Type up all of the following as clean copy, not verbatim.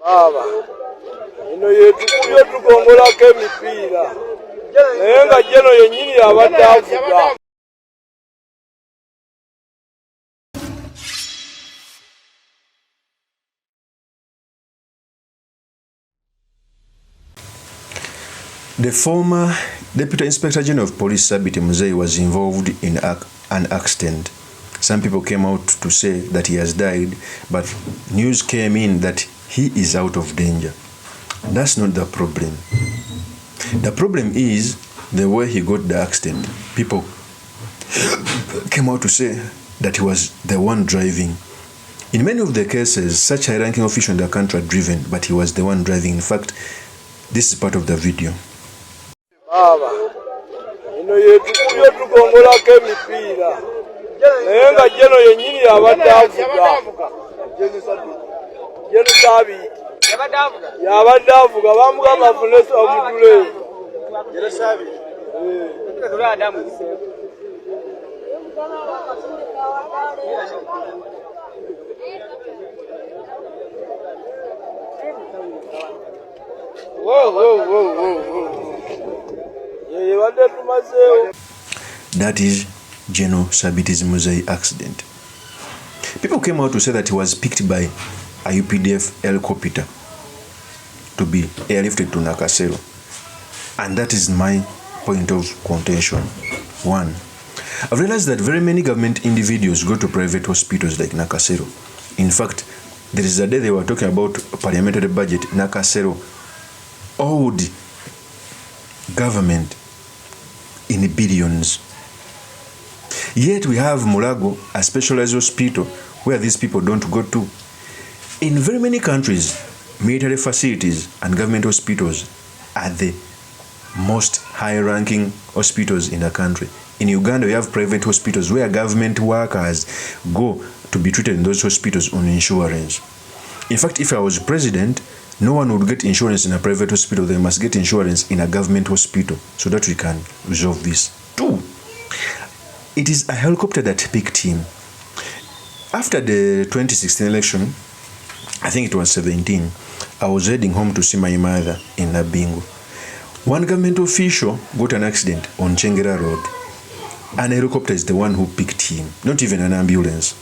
Baba, ino yetukuyo tukongolako emipiira naye nga jeno yennyini yabadde avuga. The former Deputy Inspector General of Police, SABIITI MUZEI, was involved in an accident. Some people came out to say that he has died, but news came in that he is out of danger. That's not the problem. The problem is the way he got the accident. People came out to say that he was the one driving. In many of the cases, such high-ranking officials in the country are driven, but he was the one driving. In fact, this is part of the video. Baba, ino yetukuyo tukongolako emipiira naye nga jeno yennyini yabadde avuga. Jeno SABIITI yabadde avuga bamugamba afune omudule. Jeno SABIITI That is General SABIITI Muzei accident. People came out to say that he was picked by a UPDF helicopter to be airlifted to Nakasero. And that is my point of contention. One, I've realized that very many government individuals go to private hospitals like Nakasero. In fact, there is a day they were talking about parliamentary budget. Nakasero owed government in billions. Yet we have Mulago, a specialized hospital where these people don't go to. In very many countries, military facilities and government hospitals are the most high-ranking hospitals in the country. In Uganda, we have private hospitals where government workers go to be treated in those hospitals on insurance. In fact, if I was president, no one would get insurance in a private hospital. They must get insurance in a government hospital so that we can resolve this. Two, it is a helicopter that picked him. After the 2016 election, I think it was 17, I was heading home to see my mother in Nabingo. One government official got an accident on SABIITI Road. An helicopter is the one who picked him, not even an ambulance.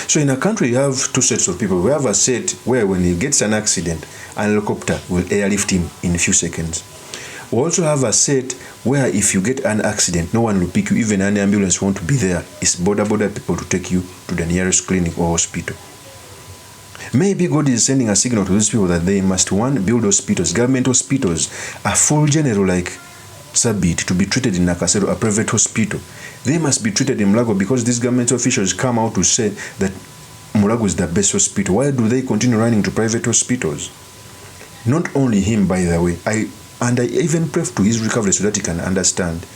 So in a country, you have two sets of people. We have a set where when he gets an accident, an helicopter will airlift him in a few seconds. We also have a set where if you get an accident, no one will pick you, even an ambulance won't be there. It's border people to take you to the nearest clinic or hospital. Maybe God is sending a signal to these people that they must, one, build hospitals, government hospitals, a full general like SABIITI to be treated in Nakasero, a private hospital. They must be treated in Mulago because these government officials come out to say that Mulago is the best hospital. Why do they continue running to private hospitals? Not only him, by the way. I even pray to his recovery so that he can understand.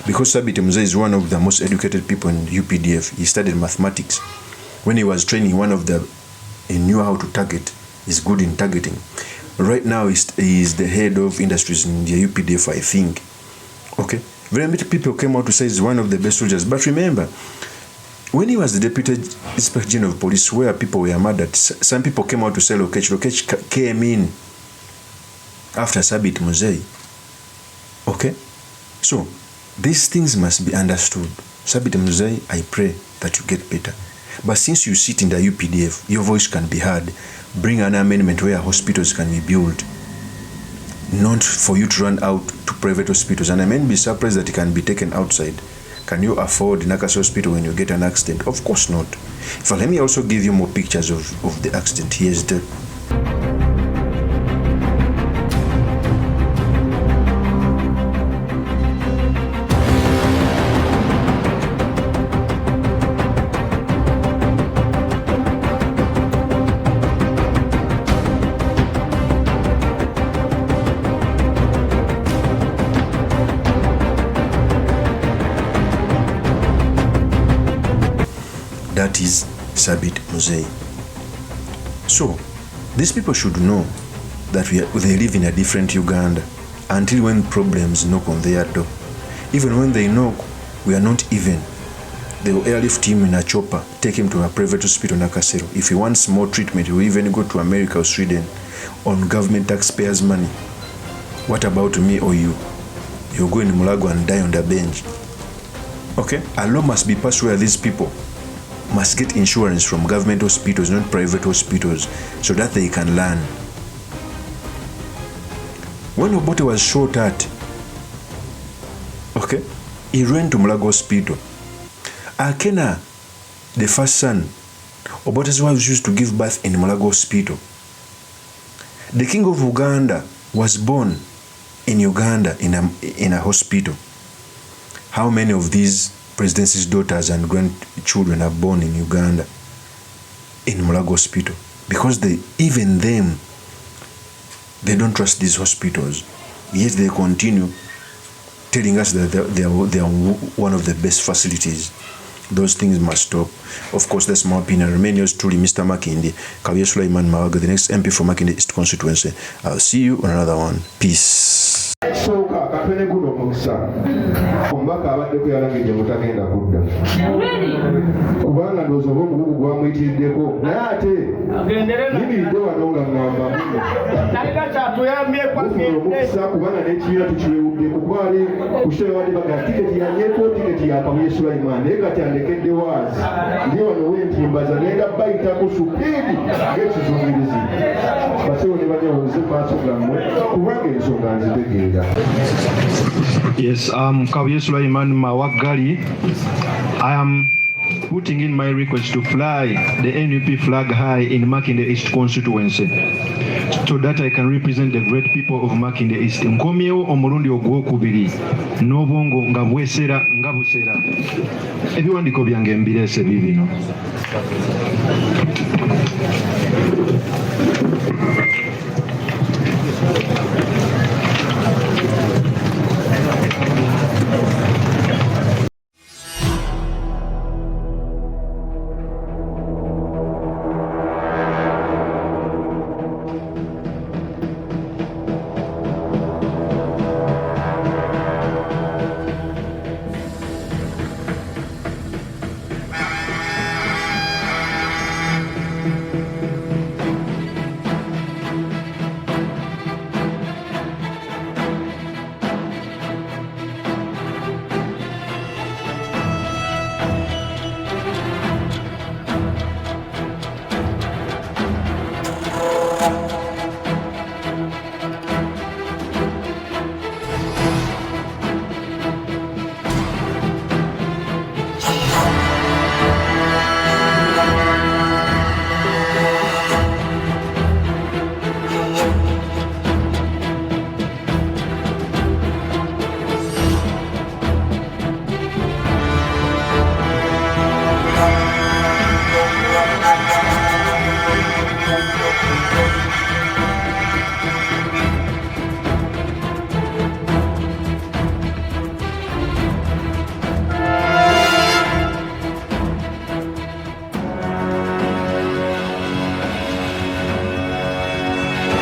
Because SABIITI Muzei is one of the most educated people in UPDF. He studied mathematics. When he was training, he knew how to target. He's good in targeting. Right now, he is the head of industries in the UPDF, I think. Okay? Very many people came out to say he's one of the best soldiers. But remember, when he was the Deputy Inspector General of Police, where people were murdered, some people came out to say Lokech came in after SABIITI Muzei. Okay? So, these things must be understood. SABIITI Muzei, I pray that you get better. But since you sit in the UPDF, your voice can be heard. Bring an amendment where hospitals can be built. Not for you to run out to private hospitals. And I may be surprised that it can be taken outside. Can you afford Nakasero Hospital when you get an accident? Of course not. In fact, let me also give you more pictures of the accident. Here's the... That is SABIITI Muzei. So, these people should know that they live in a different Uganda until when problems knock on their door. Even when they knock, we are not even. They will airlift him in a chopper, take him to a private hospital in Nakasero. If he wants more treatment, he will even go to America or Sweden. on government taxpayers' money. What about me or you? You go in Mulago and die on the bench. Okay? A law must be passed where these people must get insurance from government hospitals, not private hospitals, so that they can learn. When Obote was shot at, okay, he ran to Mulago Hospital. Akena, the first son, Obote's wife used to give birth in Mulago Hospital. The king of Uganda was born in Uganda in a hospital. How many of these president's daughters and grandchildren are born in Uganda in Mulago Hospital? Because even them, they don't trust these hospitals. Yet they continue telling us that they are one of the best facilities. Those things must stop. Of course, that's my opinion. Remain yours truly, Mr. Makindi, Kavya Sulaiman Mawaga, the next MP for Makindi East Constituency. I'll see you on another one. Peace. Soka katwene guno musa ombaka abadde kuyalangidde mutagenda kudda kubanga ndowooza oba omugugu gwamuyitiriddeko naye ate yimiridde wano nga ŋŋamba omukisa kubanga n'ekibiina tukiwewudde kukwali kusitole wadde baga tiketi yanyeeko tiketi yakamuye Sulaiman naye kati andekedde waazi ndi wano wentimbaza ngenda bayitako supiidi ng'ekizungirizi basewo ne banyawoze maaso gammwe kubanga ensonga nzitegeera. Yes, Kavya Sulaiman Mawagali. I am putting in my request to fly the NUP flag high in Makinde East constituency so that I can represent the great people of Makinde East. Nkomyewo omulundi ogwokubiri n'obwongo nga bwesera nga busera. Ebiwandiiko byange mbirese bibino.